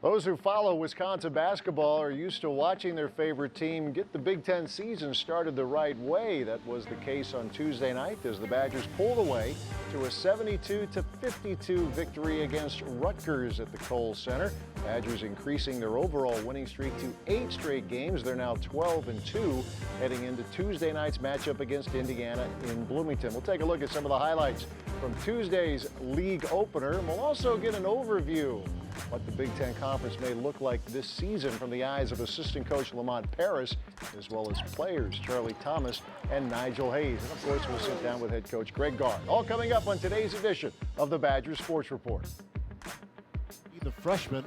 Those who follow Wisconsin basketball are used to watching their favorite team get the Big Ten season started the right way. That was the case on Tuesday night as the Badgers pulled away to a 72-52 victory against Rutgers at the Kohl Center. Badgers increasing their overall winning streak to 8 straight games. They're now 12-2 heading into Tuesday night's matchup against Indiana in Bloomington. We'll take a look at some of the highlights from Tuesday's league opener. We'll also get an overview what the Big Ten Conference may look like this season from the eyes of assistant coach Lamont Paris, as well as players Charlie Thomas and Nigel Hayes. And of course, we'll sit down with head coach Greg Gard. All coming up on today's edition of the Badgers Sports Report. The freshman,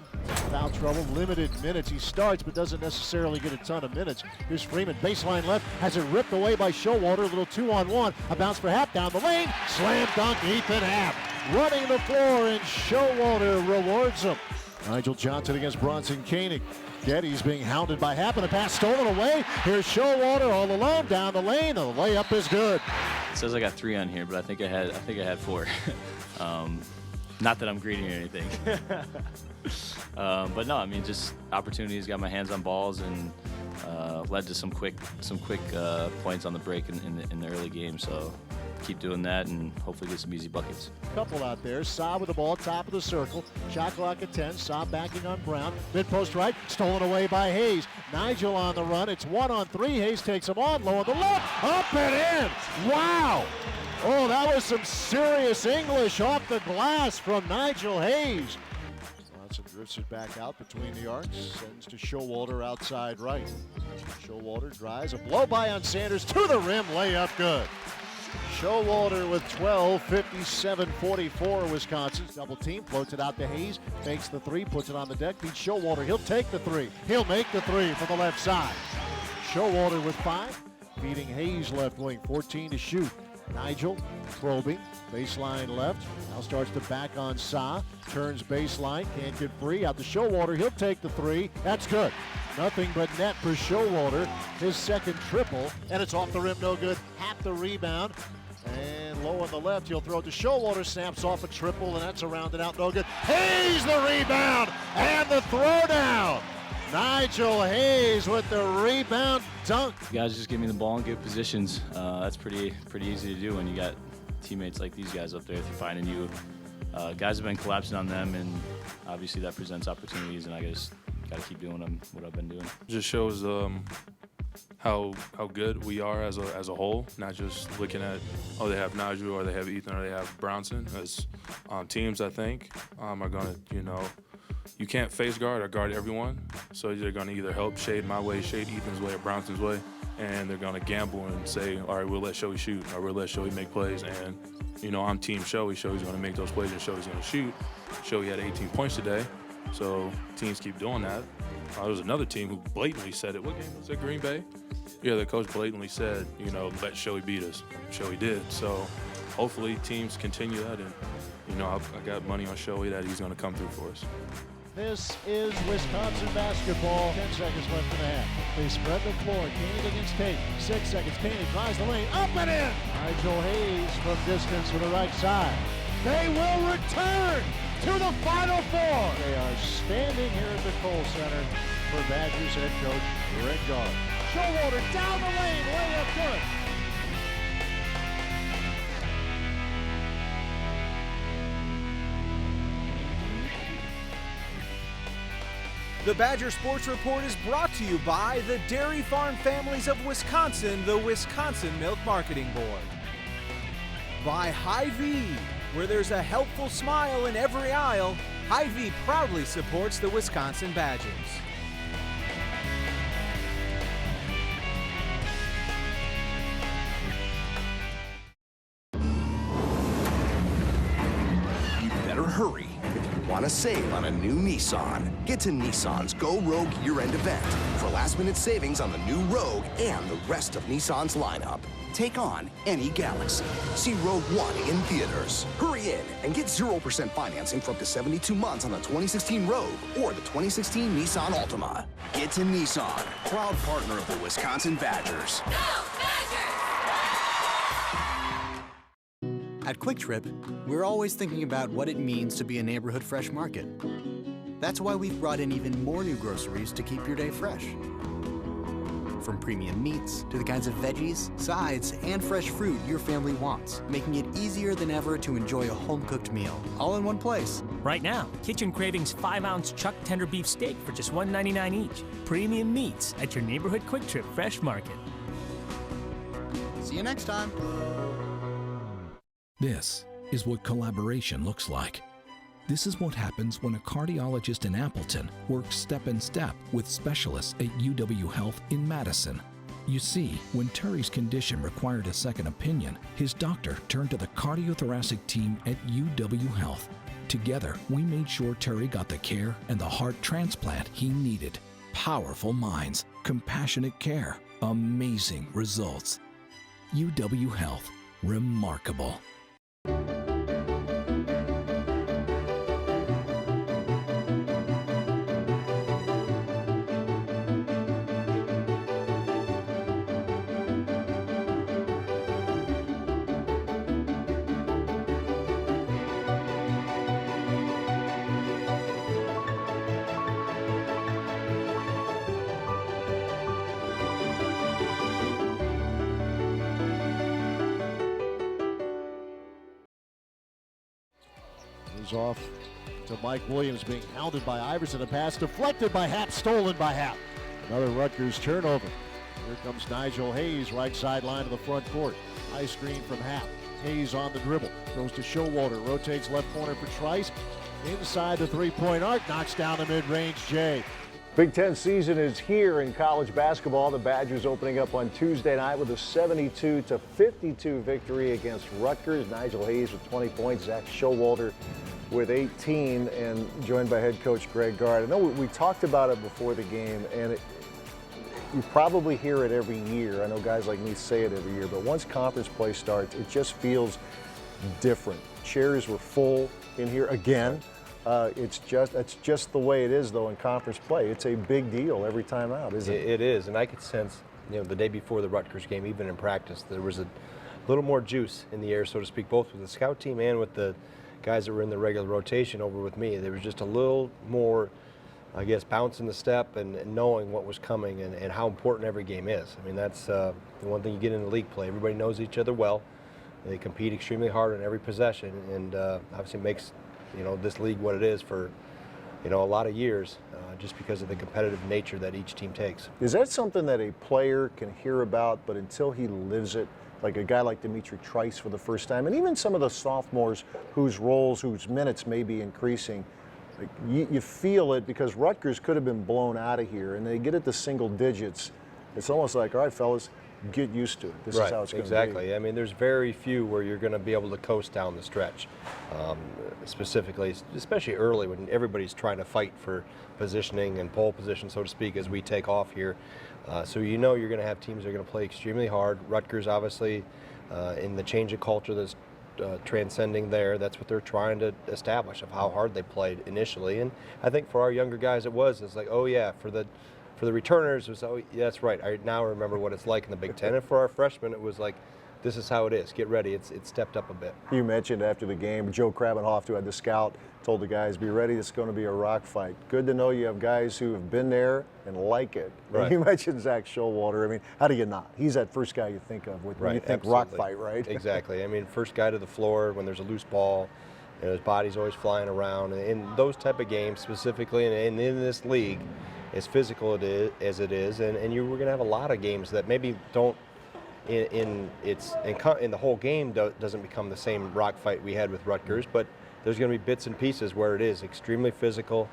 foul trouble, limited minutes. He starts but doesn't necessarily get a ton of minutes. Here's Freeman, baseline left, has it ripped away by Showalter. A little 2-on-1, a bounce for Happ down the lane. Slam dunk, Ethan Happ running the floor, and Showalter rewards him. Nigel Johnson against Bronson Koenig. Getty's being hounded by Happ, and a pass stolen away. Here's Showalter all alone down the lane, and the layup is good. It says I got 3 on here, but I think I had 4. Not that I'm greedy or anything. But no, I mean, just opportunities, got my hands on balls, and led to some quick points on the break in the early game. So keep doing that and hopefully get some easy buckets. Couple out there. Saab with the ball, top of the circle. Shot clock at 10. Saab backing on Brown. Mid-post right, stolen away by Hayes. Nigel on the run. It's 1-on-3. Hayes takes him on, low on the left, up and in. Wow. Oh, that was some serious English off the glass from Nigel Hayes. Johnson drifts it back out between the arcs, sends to Showalter outside right. Showalter drives, a blow by on Sanders to the rim, layup good. Showalter with 12, 57-44 Wisconsin. Double team, floats it out to Hayes, takes the 3, puts it on the deck, beats Showalter. He'll take the 3. He'll make the 3 from the left side. Showalter with 5, beating Hayes left wing, 14 to shoot. Nigel probing, baseline left, now starts to back on Sa, turns baseline, can't get free, out to Showalter, he'll take the 3, that's good. Nothing but net for Showalter, his second triple, and it's off the rim, no good, half the rebound, and low on the left, he'll throw it to Showalter, snaps off a triple, and that's a rounded out, no good. Hayes the rebound, and the throwdown! Nigel Hayes with the rebound dunk. You guys just give me the ball and get positions. That's pretty easy to do when you got teammates like these guys up there finding you. Guys have been collapsing on them, and obviously that presents opportunities, and I just got to keep doing what I've been doing. It just shows how good we are as a whole, not just looking at, oh, they have Nigel or they have Ethan or they have Brownson. As teams, I think, are going to, you can't face guard or guard everyone, so they're going to either help shade my way, shade Ethan's way, or Brownson's way, and they're going to gamble and say, all right, we'll let Shoei shoot, or we'll let Shoei make plays, and, I'm team Shoei. Shoei's going to make those plays, and Shoei's going to shoot. Shoei had 18 points today, so teams keep doing that. There was another team who blatantly said it. What game was it, Green Bay? Yeah, the coach blatantly said, let Shoei beat us. Shoei did, so hopefully teams continue that, and, I got money on Shoei that he's going to come through for us. This is Wisconsin basketball. 10 seconds left in the half. They spread the floor. Koenig against Tate. 6 seconds. Koenig drives the lane. Up and in. Nigel Hayes from distance to the right side. They will return to the Final Four. They are standing here at the Kohl Center for Badgers head coach Greg Gard. Showalter down the lane. Layup good. The Badger Sports Report is brought to you by the Dairy Farm Families of Wisconsin, the Wisconsin Milk Marketing Board. By Hy-Vee, where there's a helpful smile in every aisle, Hy-Vee proudly supports the Wisconsin Badgers. You better hurry if you want to save on a new Nissan. Get to Nissan's Go Rogue year-end event for last-minute savings on the new Rogue and the rest of Nissan's lineup. Take on any Galaxy. See Rogue One in theaters. Hurry in and get 0% financing for up to 72 months on the 2016 Rogue or the 2016 Nissan Altima. Get to Nissan, proud partner of the Wisconsin Badgers. Go Badgers! At Quick Trip, we're always thinking about what it means to be a neighborhood fresh market. That's why we've brought in even more new groceries to keep your day fresh. From premium meats to the kinds of veggies, sides, and fresh fruit your family wants, making it easier than ever to enjoy a home-cooked meal, all in one place. Right now, Kitchen Cravings 5-ounce chuck tender beef steak for just $1.99 each. Premium meats at your neighborhood Quick Trip Fresh Market. See you next time. This is what collaboration looks like. This is what happens when a cardiologist in Appleton works step in step with specialists at UW Health in Madison. You see, when Terry's condition required a second opinion, his doctor turned to the cardiothoracic team at UW Health. Together, we made sure Terry got the care and the heart transplant he needed. Powerful minds, compassionate care, amazing results. UW Health, remarkable. Off to Mike Williams, being hounded by Iverson. A pass deflected by Happ, stolen by Happ. Another Rutgers turnover. Here comes Nigel Hayes, right sideline to the front court. High screen from Happ. Hayes on the dribble. Goes to Showalter. Rotates left corner for Trice. Inside the three-point arc. Knocks down the mid-range Jay. Big Ten season is here in college basketball. The Badgers opening up on Tuesday night with a 72-52 victory against Rutgers. Nigel Hayes with 20 points. Zach Showalter with 18, and joined by head coach Greg Gard. I know we talked about it before the game, and you probably hear it every year. I know guys like me say it every year, but once conference play starts, it just feels different. Chairs were full in here again. It's just the way it is, though, in conference play. It's a big deal every time out, isn't it? It is, and I could sense, the day before the Rutgers game, even in practice, there was a little more juice in the air, so to speak, both with the scout team and with the guys that were in the regular rotation over with me. There was just a little more, I guess, bounce in the step and knowing what was coming and how important every game is. I mean, that's the one thing you get in the league play. Everybody knows each other well. They compete extremely hard on every possession, and obviously makes this league what it is for a lot of years, just because of the competitive nature that each team takes. Is that something that a player can hear about, but until he lives it, like a guy like Dimitri Trice for the first time, and even some of the sophomores whose minutes may be increasing, like you feel it, because Rutgers could have been blown out of here, and they get it to single digits. It's almost like, all right, fellas, get used to it. This is how it's going to be. Exactly. I mean, there's very few where you're going to be able to coast down the stretch, specifically, especially early when everybody's trying to fight for positioning and pole position, so to speak, as we take off here. So you're going to have teams that are going to play extremely hard. Rutgers, obviously, in the change of culture that's transcending there, that's what they're trying to establish, of how hard they played initially. And I think for our younger guys, it's like, oh yeah, for the returners, it was, oh yeah, that's right, I now remember what it's like in the Big Ten. And for our freshmen, it was like, this is how it is. Get ready. It's stepped up a bit. You mentioned after the game, Joe Krabenhoff, who had the scout, told the guys, be ready, it's going to be a rock fight. Good to know you have guys who have been there and like it. Right. And you mentioned Zach Showalter. I mean, how do you not? He's that first guy you think of when you think rock fight, right? Exactly. I mean, first guy to the floor when there's a loose ball, his body's always flying around. And in those type of games specifically, and in this league, as physical as it is, and we're going to have a lot of games that maybe don't, in the whole game doesn't become the same rock fight we had with Rutgers, but there's going to be bits and pieces where it is extremely physical.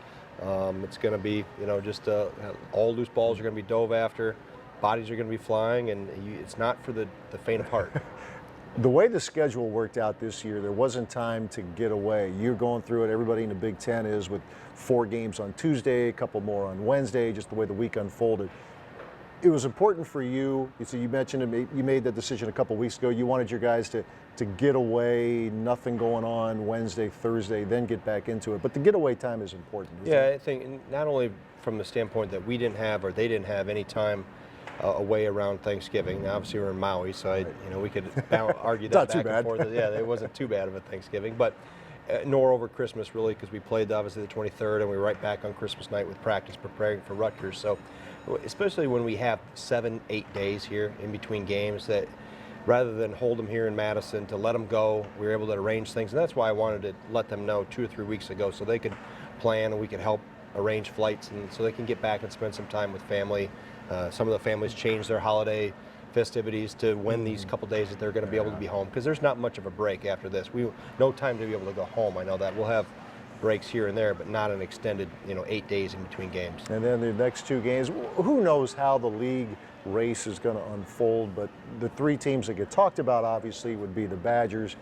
It's going to be, just all loose balls are going to be dove after, bodies are going to be flying, and it's not for the faint of heart. The way the schedule worked out this year, there wasn't time to get away. You're going through it. Everybody in the Big Ten is, with 4 games on Tuesday, a couple more on Wednesday, just the way the week unfolded. It was important for you. So you mentioned it, you made that decision a couple weeks ago. You wanted your guys to get away, nothing going on Wednesday, Thursday, then get back into it. But the getaway time is important. Yeah, I think not only from the standpoint that we didn't have or they didn't have any time away around Thanksgiving. Now, obviously, we're in Maui, so we could argue that back and forth. Yeah, it wasn't too bad of a Thanksgiving, but nor over Christmas really, because we played obviously the 23rd and we were right back on Christmas night with practice preparing for Rutgers. So especially when we have 7-8 days here in between games, that rather than hold them here in Madison, to let them go, we were able to arrange things. And that's why I wanted to let them know 2 or 3 weeks ago so they could plan and we could help arrange flights and so they can get back and spend some time with family. Some of the families changed their holiday festivities to when these couple days that they're going to be able to be home, because there's not much of a break after this. No time to be able to go home. I know that we'll have breaks here and there, but not an extended 8 days in between games. And then the next 2 games, who knows how the league race is going to unfold, but the 3 teams that get talked about obviously would be the Badgers,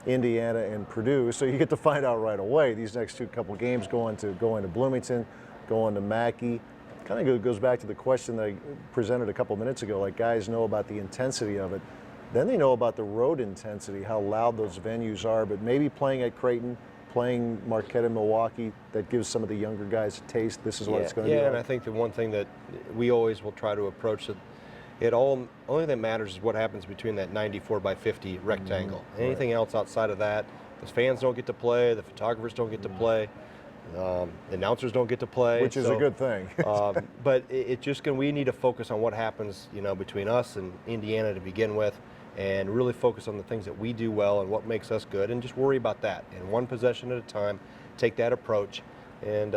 Indiana, and Purdue. So you get to find out right away. These next couple games going to Bloomington, going to Mackey. Kind of goes back to the question that I presented a couple minutes ago. Like, guys know about the intensity of it. Then they know about the road intensity, how loud those venues are. But maybe playing at Creighton, playing Marquette and Milwaukee, that gives some of the younger guys a taste. This is what it's going to be. Yeah, like. and I think the one thing that we always will try to approach it only that matters is what happens between that 94 by 50 rectangle. Anything else outside of that, the fans don't get to play, the photographers don't get to play. The announcers don't get to play, which is a good thing. But we need to focus on what happens, between us and Indiana to begin with, and really focus on the things that we do well and what makes us good, and just worry about that. And 1 possession at a time, take that approach, and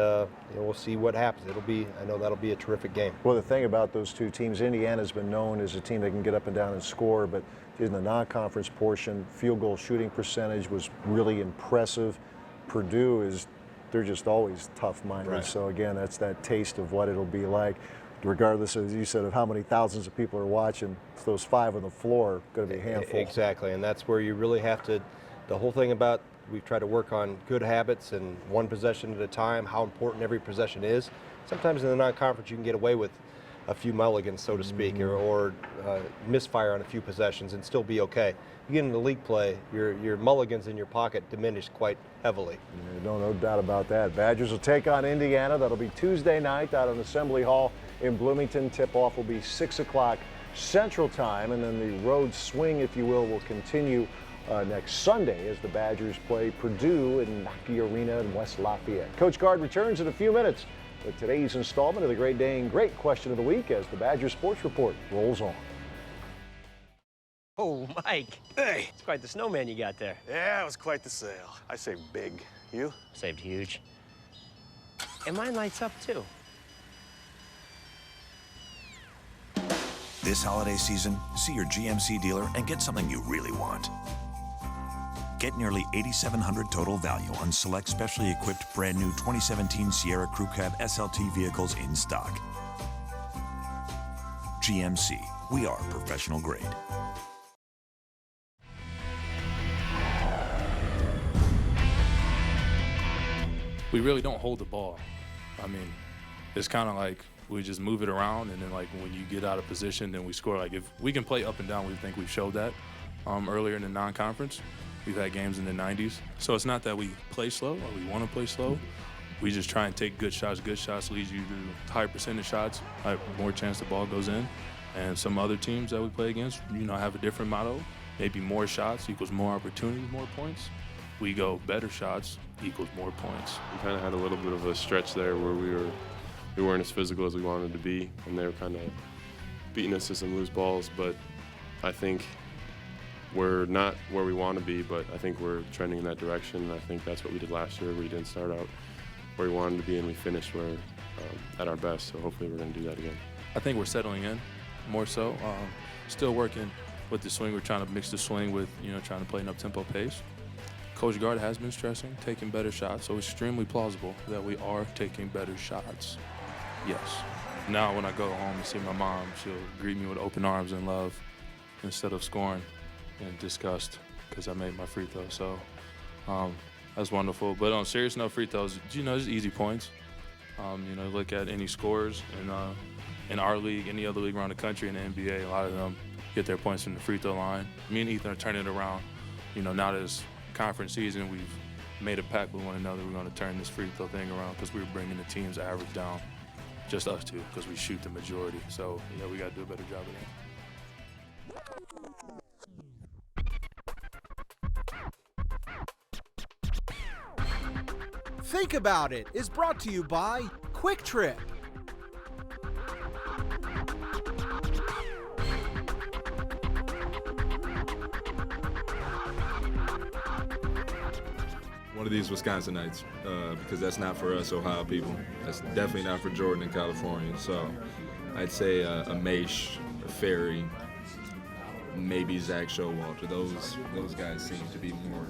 we'll see what happens. I know that'll be a terrific game. Well, the thing about those 2 teams, Indiana's been known as a team that can get up and down and score, but in the non-conference portion, field goal shooting percentage was really impressive. Purdue they're just always tough-minded. Right. So again, that's that taste of what it'll be like, regardless, as you said, of how many thousands of people are watching. It's those 5 on the floor are going to be a handful. Exactly, and that's where you really have to. The whole thing about we've tried to work on good habits and 1 possession at a time. How important every possession is. Sometimes in the non-conference you can get away with a few mulligans, so to speak, or misfire on a few possessions and still be okay. You get into league play, your mulligans in your pocket diminish quite heavily. Yeah, no doubt about that. Badgers will take on Indiana. That'll be Tuesday night out on Assembly Hall in Bloomington. Tip-off will be 6 o'clock Central Time, and then the road swing, if you will continue next Sunday as the Badgers play Purdue in Mackey Arena in West Lafayette. Coach Gard returns in a few minutes with today's installment of the Great Dane Great Question of the Week as the Badgers Sports Report rolls on. Oh, Mike. Hey. It's quite the snowman you got there. Yeah, it was quite the sail. I saved big. You? Saved huge. And mine lights up, too. This holiday season, see your GMC dealer and get something you really want. Get nearly $8,700 total value on select specially equipped brand new 2017 Sierra Crew Cab SLT vehicles in stock. GMC, we are professional grade. We really don't hold the ball. I mean, it's kind of like we just move it around, and then like when you get out of position, then we score. Like if we can play up and down, we think we've showed that earlier in the non-conference. We've had games in the 90s. So it's not that we play slow or we want to play slow. We just try and take good shots. Good shots leads you to higher percentage shots, more chance the ball goes in. And some other teams that we play against, have a different motto. Maybe more shots equals more opportunities, more points. We go better shots equals more points. We kind of had a little bit of a stretch there where we weren't as physical as we wanted to be, and they were kind of beating us to some loose balls. But I think we're not where we want to be, but I think we're trending in that direction. I think that's what we did last year. We didn't start out where we wanted to be, and we finished at our best. So hopefully we're going to do that again. I think we're settling in more so. Still working with the swing. We're trying to mix the swing with, trying to play an up-tempo pace. Coach Gard has been stressing taking better shots, so it's extremely plausible that we are taking better shots. Yes. Now when I go home and see my mom, she'll greet me with open arms and love instead of scoring and disgust because I made my free throw. So that's wonderful. But on a serious note, free throws, just easy points. Look at any scores in our league, any other league around the country, in the NBA, a lot of them get their points from the free throw line. Me and Ethan are turning it around. Now that it's conference season, we've made a pact with one another. We're going to turn this free throw thing around because we're bringing the team's average down. Just us two, because we shoot the majority. So, we got to do a better job of that. Think About It is brought to you by Quick Trip. One of these Wisconsin nights, because that's not for us Ohio people. That's definitely not for Jordan in California. So I'd say a Maish, a Ferry, maybe Zach Showalter. Those guys seem to be more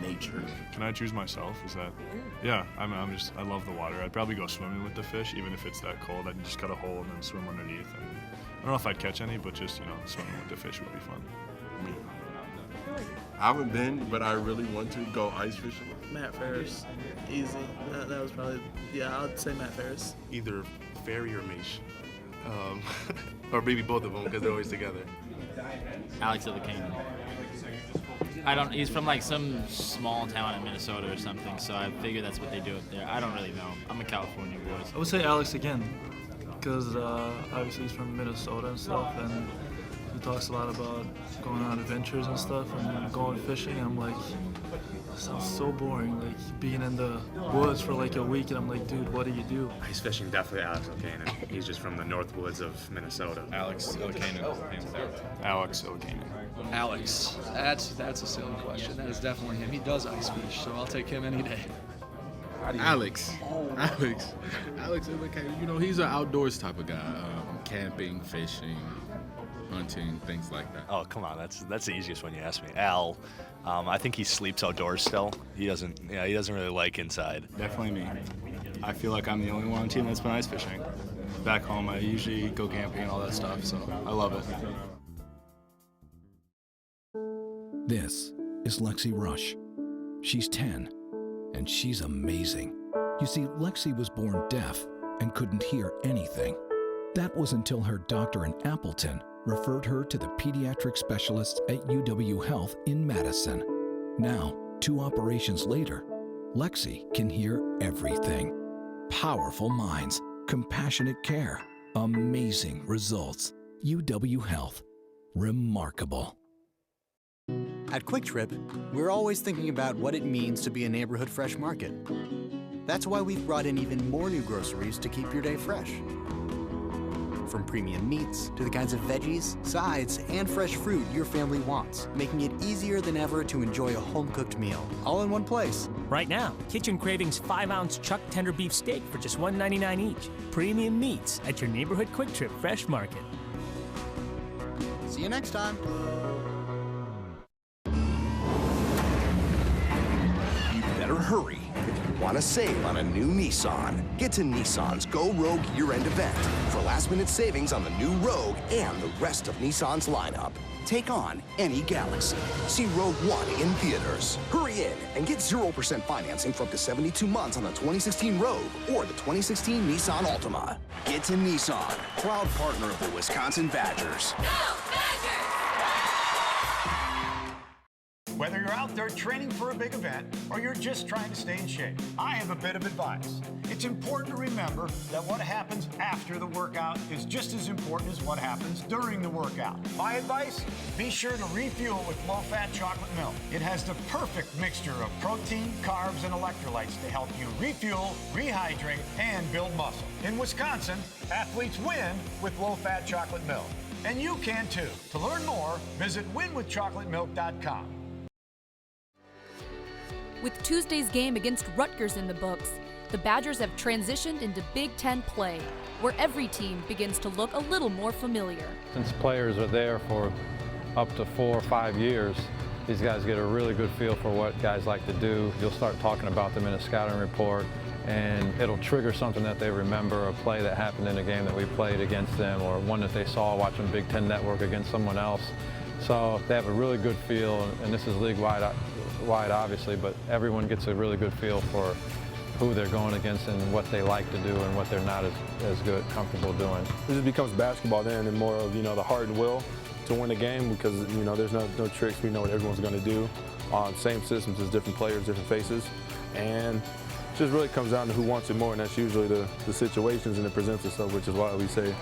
nature. Can I choose myself? Is that? Yeah, I love the water. I'd probably go swimming with the fish, even if it's that cold. I'd just cut a hole and then swim underneath. And I don't know if I'd catch any, but just, swimming with the fish would be fun. I haven't been, but I really want to go ice fishing. Matt Ferris, easy. That was probably, I'd say Matt Ferris. Either Ferry or Maish. Or maybe both of them because they're always together. Alex Illicanen. He's from like some small town in Minnesota or something, so I figure that's what they do up there. I don't really know. I'm a California boy. I would say Alex again, because obviously he's from Minnesota and stuff, and he talks a lot about going on adventures and stuff and going fishing. And I'm like, it sounds so boring, like being in the woods for like a week, and I'm like, dude, what do you do? Ice fishing, definitely Alex Illicanen. He's just from the north woods of Minnesota. Alex Illicanen, hands down. Alex Illicanen. Alex. That's a silly question. That is definitely him. He does ice fish, so I'll take him any day. Alex Illicanen. He's an outdoors type of guy. Camping, fishing, hunting, things like that. Oh, come on, that's the easiest one you asked me. Al, I think he sleeps outdoors still. He doesn't really like inside. Definitely me. I feel like I'm the only one on the team that's been ice fishing. Back home, I usually go camping and all that stuff, so I love it. This is Lexi Rush. She's 10, and she's amazing. You see, Lexi was born deaf and couldn't hear anything. That was until her doctor in Appleton referred her to the pediatric specialists at UW Health in Madison. Now, 2 operations later, Lexi can hear everything. Powerful minds, compassionate care, amazing results. UW Health. Remarkable. At Quick Trip, we're always thinking about what it means to be a neighborhood fresh market. That's why we've brought in even more new groceries to keep your day fresh. From premium meats to the kinds of veggies, sides, and fresh fruit your family wants, making it easier than ever to enjoy a home-cooked meal, all in one place. Right now, Kitchen Cravings 5-ounce chuck tender beef steak for just $1.99 each. Premium meats at your neighborhood Quick Trip Fresh Market. See you next time. Better hurry if you want to save on a new Nissan. Get to Nissan's Go Rogue year-end event for last-minute savings on the new Rogue and the rest of Nissan's lineup. Take on any Galaxy. See Rogue One in theaters. Hurry in and get 0% financing for up to 72 months on the 2016 Rogue or the 2016 Nissan Altima. Get to Nissan, proud partner of the Wisconsin Badgers. Go Badgers! Whether you're out there training for a big event or you're just trying to stay in shape, I have a bit of advice. It's important to remember that what happens after the workout is just as important as what happens during the workout. My advice? Be sure to refuel with low-fat chocolate milk. It has the perfect mixture of protein, carbs, and electrolytes to help you refuel, rehydrate, and build muscle. In Wisconsin, athletes win with low-fat chocolate milk. And you can too. To learn more, visit winwithchocolatemilk.com. With Tuesday's game against Rutgers in the books, the Badgers have transitioned into Big Ten play, where every team begins to look a little more familiar. Since players are there for up to 4 or 5 years, these guys get a really good feel for what guys like to do. You'll start talking about them in a scouting report, and it'll trigger something that they remember, a play that happened in a game that we played against them, or one that they saw watching Big Ten Network against someone else. So they have a really good feel, and this is league-wide obviously, but everyone gets a really good feel for who they're going against and what they like to do and what they're not as good, comfortable doing. It just becomes basketball then, and more of, the heart and will to win the game, because, there's no tricks. We know what everyone's going to do. Same systems, as different players, different faces, and it just really comes down to who wants it more, and that's usually the situations, and it presents itself, which is why we say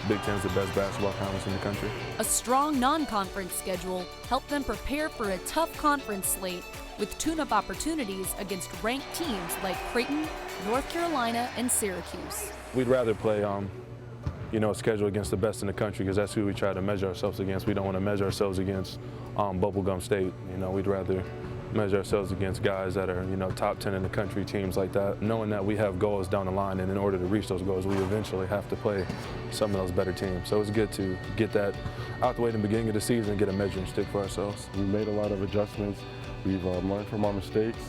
Big Ten's the best basketball conference in the country. A strong non-conference schedule helped them prepare for a tough conference slate with tune-up opportunities against ranked teams like Creighton, North Carolina, and Syracuse. We'd rather play, a schedule against the best in the country because that's who we try to measure ourselves against. We don't want to measure ourselves against Bubblegum State. We'd rather measure ourselves against guys that are, top 10 in the country, teams like that, knowing that we have goals down the line, and in order to reach those goals, we eventually have to play some of those better teams. So it's good to get that out the way in the beginning of the season and get a measuring stick for ourselves. We made a lot of adjustments. We've learned from our mistakes,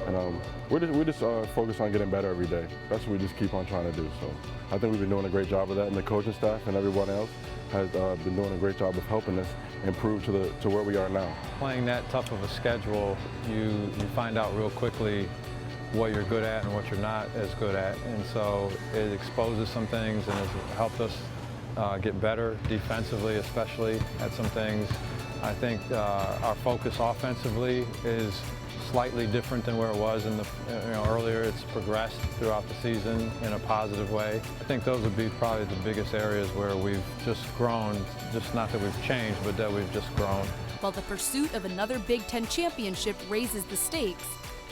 and we're just focused on getting better every day. That's what we just keep on trying to do. So I think we've been doing a great job of that, and the coaching staff and everyone else has been doing a great job of helping us improve to where we are now. Playing that tough of a schedule, you find out real quickly what you're good at and what you're not as good at, and so it exposes some things and has helped us get better defensively, especially at some things. I think our focus offensively is slightly different than where it was in the earlier. It's progressed throughout the season in a positive way. I think those would be probably the biggest areas where we've just grown, just not that we've changed, but that we've just grown. While the pursuit of another Big Ten championship raises the stakes,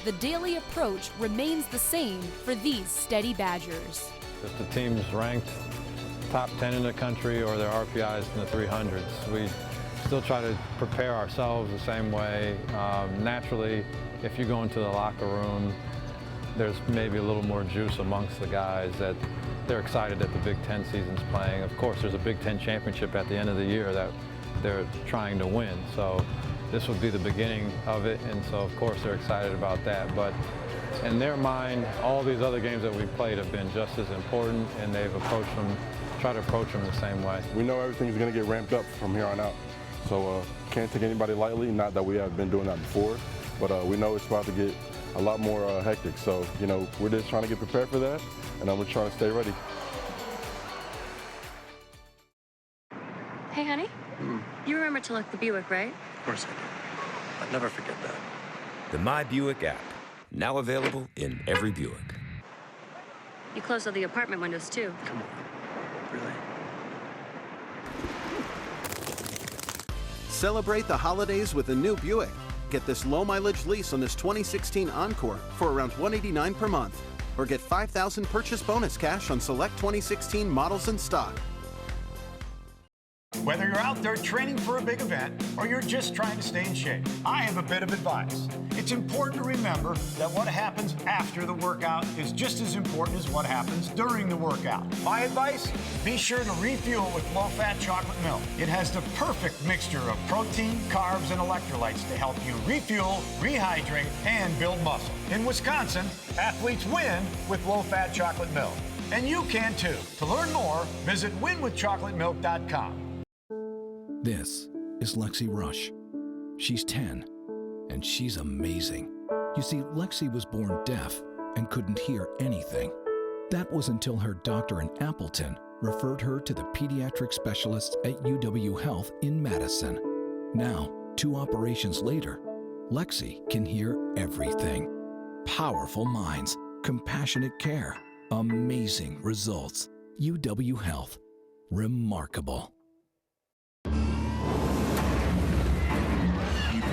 the daily approach remains the same for these steady Badgers. If the team's ranked top 10 in the country or their RPIs in the 300s, we still try to prepare ourselves the same way. Naturally, if you go into the locker room, there's maybe a little more juice amongst the guys that they're excited that the Big Ten season's playing. Of course, there's a Big Ten championship at the end of the year that they're trying to win. So this would be the beginning of it, and so of course they're excited about that. But in their mind, all these other games that we've played have been just as important, and they've tried to approach them the same way. We know everything's going to get ramped up from here on out. So can't take anybody lightly, not that we have been doing that before, but we know it's about to get a lot more hectic. So, we're just trying to get prepared for that, and we're trying to stay ready. Hey, honey. You remember to lock the Buick, right? Of course I do. I'd never forget that. The My Buick app, now available in every Buick. You closed all the apartment windows, too. Come on. Really? Celebrate the holidays with a new Buick. Get this low-mileage lease on this 2016 Encore for around $189 per month. Or get $5,000 purchase bonus cash on select 2016 models in stock. Whether you're out there training for a big event or you're just trying to stay in shape, I have a bit of advice. It's important to remember that what happens after the workout is just as important as what happens during the workout. My advice? Be sure to refuel with low-fat chocolate milk. It has the perfect mixture of protein, carbs, and electrolytes to help you refuel, rehydrate, and build muscle. In Wisconsin, athletes win with low-fat chocolate milk. And you can too. To learn more, visit winwithchocolatemilk.com. This is Lexi Rush. She's 10, and she's amazing. You see, Lexi was born deaf and couldn't hear anything. That was until her doctor in Appleton referred her to the pediatric specialists at UW Health in Madison. Now, 2 operations later, Lexi can hear everything. Powerful minds, compassionate care, amazing results. UW Health. Remarkable.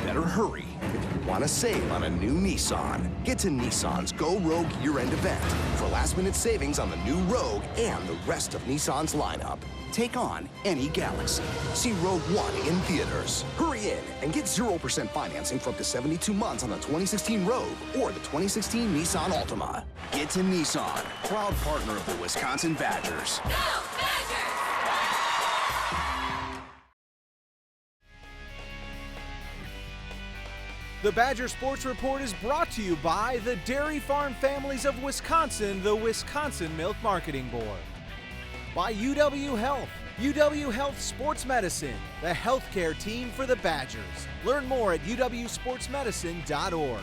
Better hurry if you want to save on a new Nissan. Get to Nissan's Go Rogue year-end event for last-minute savings on the new Rogue and the rest of Nissan's lineup. Take on any Galaxy. See Rogue One in theaters. Hurry in and get 0% financing for up to 72 months on the 2016 Rogue or the 2016 Nissan Altima. Get to Nissan, proud partner of the Wisconsin Badgers. Go Badgers! The Badger Sports Report is brought to you by the Dairy Farm Families of Wisconsin, the Wisconsin Milk Marketing Board. By UW Health, UW Health Sports Medicine, the healthcare team for the Badgers. Learn more at uwsportsmedicine.org.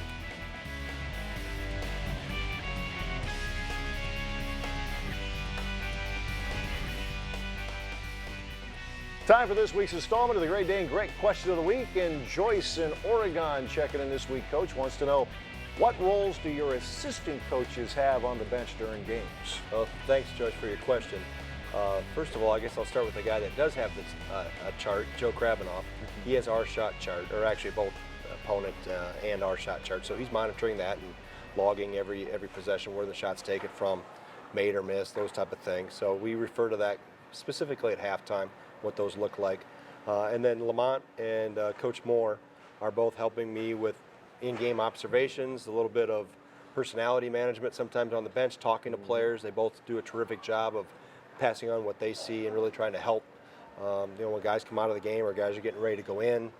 Time for this week's installment of the Great Dane Great Question of the Week. And Joyce in Oregon checking in this week. Coach wants to know, what roles do your assistant coaches have on the bench during games? Well, thanks, Joyce, for your question. First of all, I guess I'll start with the guy that does have this a chart, Joe Krabinoff. He has our shot chart, or actually both opponent and our shot chart. So he's monitoring that and logging every possession, where the shot's taken from, made or missed, those type of things. So we refer to that specifically at halftime, what those look like. And then Lamont and Coach Moore are both helping me with in-game observations, a little bit of personality management sometimes on the bench, talking to players. They both do a terrific job of passing on what they see and really trying to help. When guys come out of the game or guys are getting ready to go in,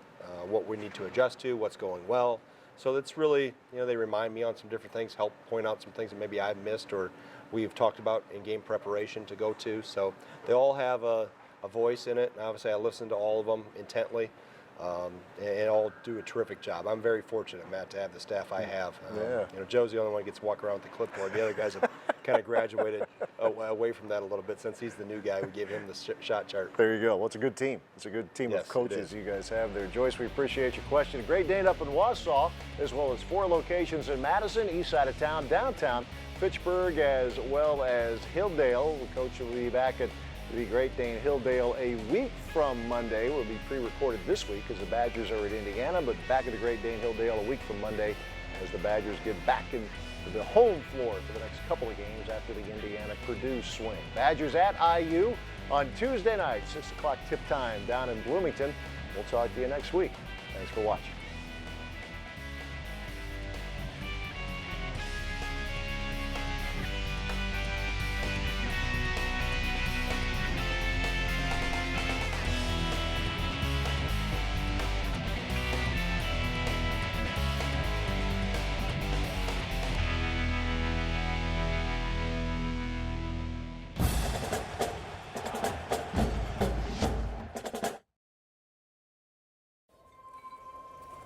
what we need to adjust to, what's going well. So that's really, they remind me on some different things, help point out some things that maybe I've missed or we've talked about in game preparation to go to. So they all have a voice in it. And obviously I listen to all of them intently. And all do a terrific job. I'm very fortunate, Matt, to have the staff I have. Joe's the only one who gets to walk around with the clipboard. The other guys have kind of graduated away from that a little bit since he's the new guy. We gave him the shot chart. There you go. Well, it's a good team. It's a good team of coaches you guys have there. Joyce, we appreciate your question. Great Dane up in Wausau, as well as 4 locations in Madison, east side of town, downtown, Fitchburg, as well as Hilldale. The coach will be back at the Great Dane Hilldale a week from Monday. Will be pre-recorded this week because the Badgers are at Indiana, but back at the Great Dane Hilldale a week from Monday as the Badgers get back into the home floor for the next couple of games after the Indiana-Purdue swing. Badgers at IU on Tuesday night, 6 o'clock tip time down in Bloomington. We'll talk to you next week. Thanks for watching.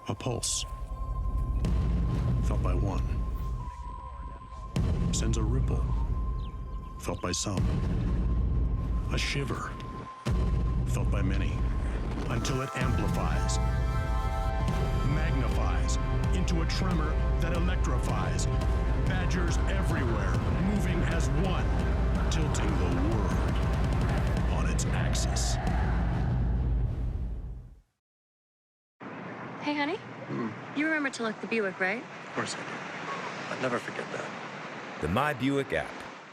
A pulse, felt by one, sends a ripple, felt by some. A shiver, felt by many, until it amplifies, magnifies into a tremor that electrifies. Badgers everywhere, moving as one, tilting the world on its axis. Hey, honey. You remember to lock the Buick, right? Of course I do. I'd never forget that. The My Buick app,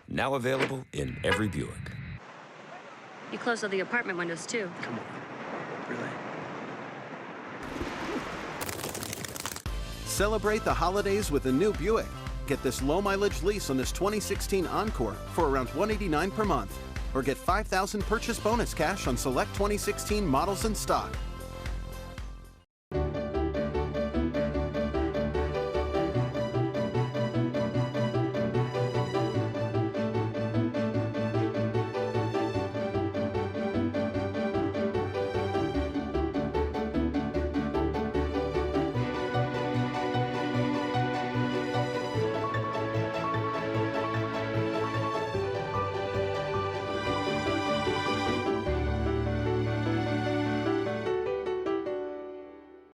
now available in every Buick. You closed all the apartment windows, too. Come on. Really? Celebrate the holidays with a new Buick. Get this low-mileage lease on this 2016 Encore for around $189 per month. Or get $5,000 purchase bonus cash on select 2016 models in stock.